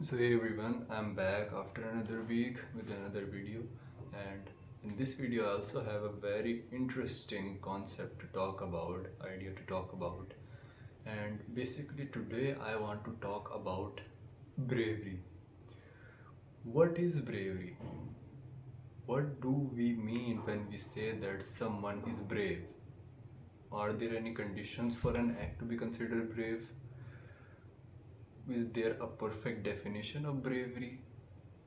So hey everyone, I'm back after another week with another video, and in this video I also have a very interesting concept to talk about, idea to talk about. And basically today I want to talk about bravery. What is bravery? What do we mean when we say that someone is brave? Are there any conditions for an act to be considered brave? Is there a perfect definition of bravery?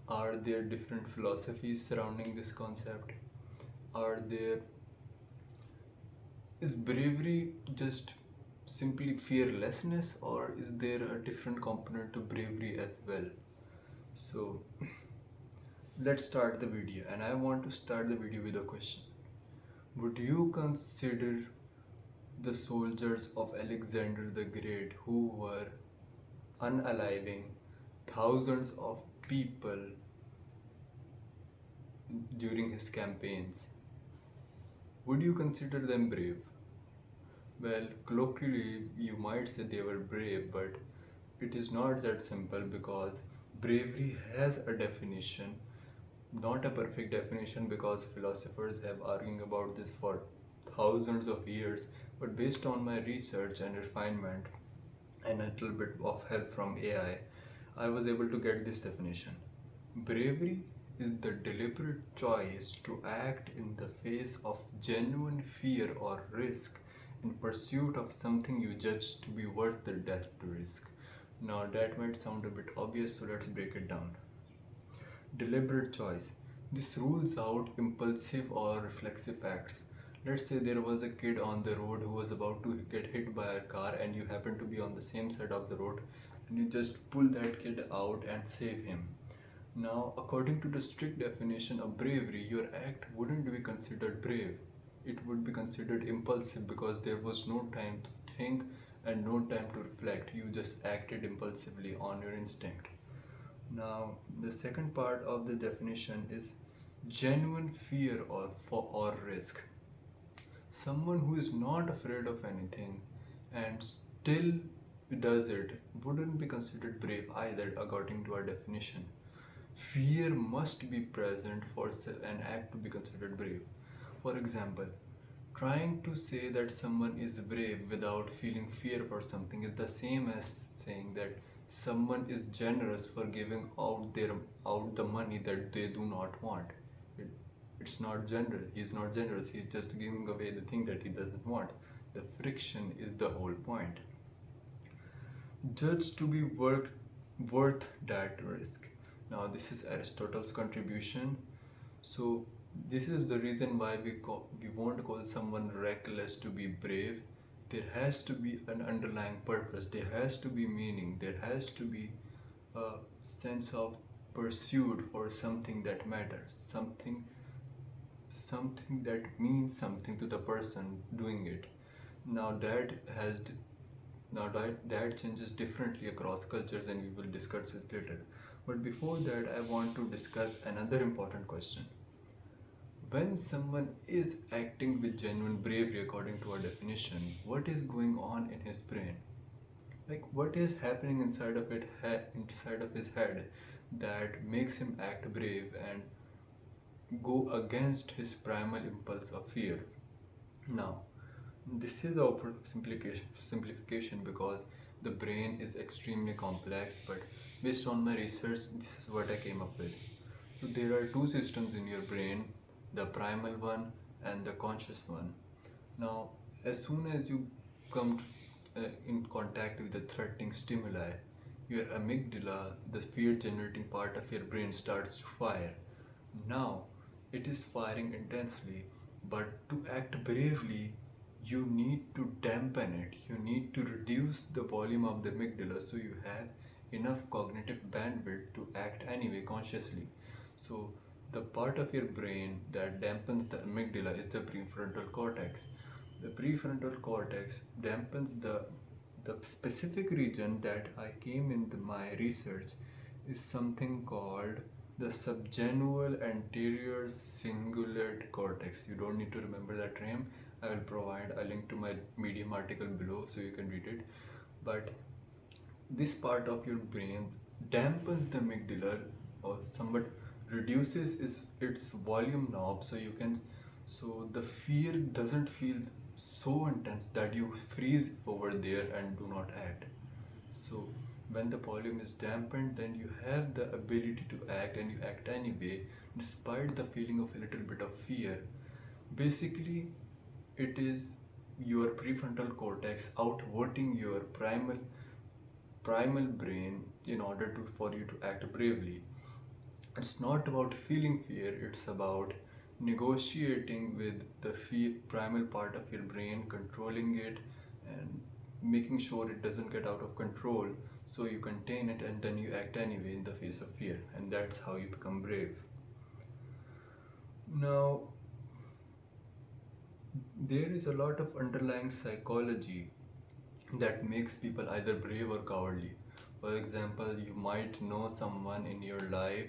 Are there different philosophies surrounding this concept? Are there is bravery just simply fearlessness, or is there a different component to bravery as well? So let's start the video, and I want to start the video with a question. Would you consider the soldiers of Alexander the Great who were unaliving thousands of people during his campaigns, would you consider them brave? Well, colloquially, you might say they were brave, but it is not that simple because bravery has a definition, not a perfect definition because philosophers have arguing about this for thousands of years. But based on my research and refinement and a little bit of help from AI, I was able to get this definition. Bravery is the deliberate choice to act in the face of genuine fear or risk in pursuit of something you judge to be worth the death to risk. Now, that might sound a bit obvious, so let's break it down. Deliberate choice. This rules out impulsive or reflexive acts. Let's say there was a kid on the road who was about to get hit by a car, and you happen to be on the same side of the road, and you just pull that kid out and save him. Now, according to the strict definition of bravery, your act wouldn't be considered brave. It would be considered impulsive because there was no time to think and no time to reflect. You just acted impulsively on your instinct. Now, the second part of the definition is genuine fear or risk. Someone who is not afraid of anything and still does it wouldn't be considered brave either, according to our definition. Fear must be present for an act to be considered brave. For example, trying to say that someone is brave without feeling fear for something is the same as saying that someone is generous for giving out the money that they do not want. It, it's not generous. He's not generous. He's just giving away the thing that he doesn't want. The friction is the whole point. Judged to be worth that risk. Now, this is Aristotle's contribution. So, this is the reason why we won't call someone reckless to be brave. There has to be an underlying purpose, there has to be meaning, there has to be a sense of pursuit for something that matters, something that means something to the person doing it. Now that changes differently across cultures, and we will discuss it later. But before that, I want to discuss another important question. When someone is acting with genuine bravery according to our definition, what is going on in his brain? Like, what is happening inside of his head that makes him act brave and go against his primal impulse of fear? Now, this is our simplification because the brain is extremely complex, but based on my research, this is what I came up with. So there are two systems in your brain, the primal one and the conscious one. Now, as soon as you come in contact with the threatening stimuli, your amygdala, the fear generating part of your brain, starts to fire. Now, it is firing intensely, but to act bravely, you need to dampen it. You need to reduce the volume of the amygdala so you have enough cognitive bandwidth to act anyway consciously. So, the part of your brain that dampens the amygdala is the prefrontal cortex. The prefrontal cortex dampens the specific region that I came into my research is something called the subgenual anterior cingulate cortex. You don't need to remember that name. I will provide a link to my Medium article below so you can read it. But this part of your brain dampens the amygdala or somewhat reduces its volume knob, so you can, so the fear doesn't feel so intense that you freeze over there and do not act. So when the volume is dampened, then you have the ability to act, and you act anyway despite the feeling of a little bit of fear. Basically, it is your prefrontal cortex outverting your primal brain in order to for you to act bravely. It's not about feeling fear, it's about negotiating with the primal part of your brain, controlling it and making sure it doesn't get out of control, so you contain it and then you act anyway in the face of fear, and that's how you become brave. Now, there is a lot of underlying psychology that makes people either brave or cowardly. For example, you might know someone in your life,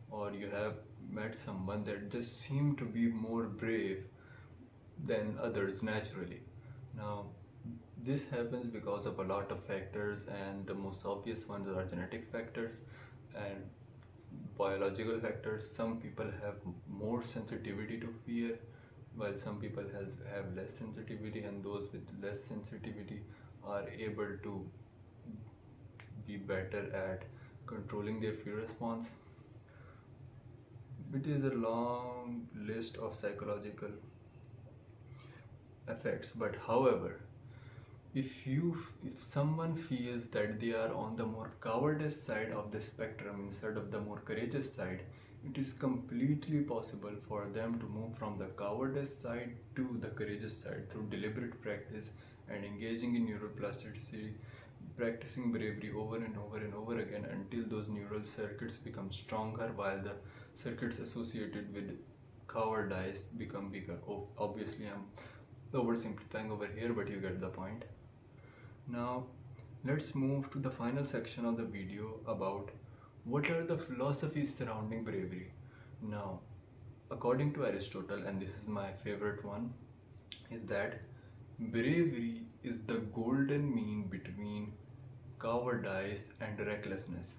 or you have met someone that just seem to be more brave than others naturally. Now, this happens because of a lot of factors, and the most obvious ones are genetic factors and biological factors. Some people have more sensitivity to fear, while some people have less sensitivity, and those with less sensitivity are able to be better at controlling their fear response. It is a long list of psychological effects, but however, if someone feels that they are on the more cowardice side of the spectrum instead of the more courageous side, it is completely possible for them to move from the cowardice side to the courageous side through deliberate practice and engaging in neuroplasticity, practicing bravery over and over and over again until those neural circuits become stronger while the circuits associated with cowardice become weaker. Obviously, I'm oversimplifying over here, but you get the point. Now, let's move to the final section of the video about what are the philosophies surrounding bravery. Now, according to Aristotle, and this is my favorite one, is that bravery is the golden mean between cowardice and recklessness.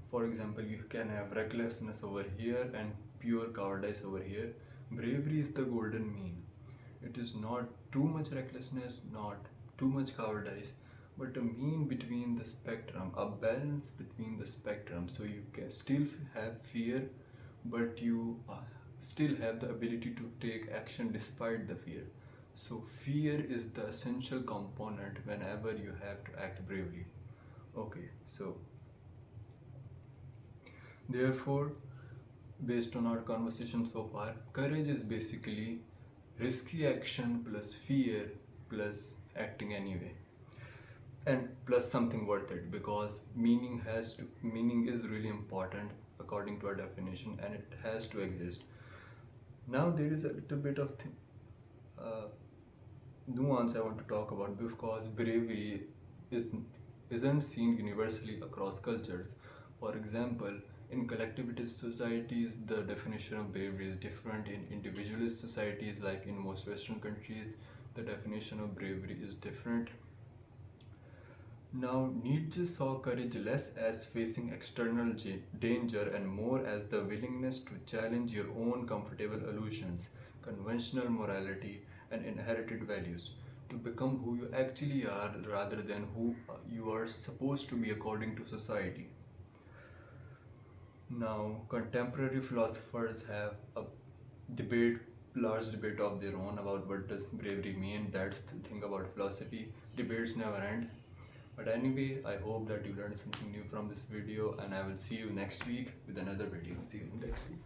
For example, you can have recklessness over here and pure cowardice over here. Bravery is the golden mean. It is not too much recklessness, not too much cowardice, but a mean between the spectrum, a balance between the spectrum. So you can still have fear, but you still have the ability to take action despite the fear. So fear is the essential component whenever you have to act bravely. Okay, so therefore, based on our conversation so far, courage is basically risky action plus fear plus acting anyway, and plus something worth it, because meaning is really important according to our definition, and it has to exist. Now there is a little bit of uh, nuance I want to talk about, because bravery is isn't seen universally across cultures. For example, in collectivist societies, the definition of bravery is different. In individualist societies, like in most Western countries, the definition of bravery is different. Now, Nietzsche saw courage less as facing external danger and more as the willingness to challenge your own comfortable illusions, conventional morality, and inherited values, to become who you actually are rather than who you are supposed to be according to society. Now, contemporary philosophers have a debate, large debate of their own about what does bravery mean. That's the thing about philosophy. Debates never end. But anyway, I hope that you learned something new from this video, and I will see you next week with another video. See you next week.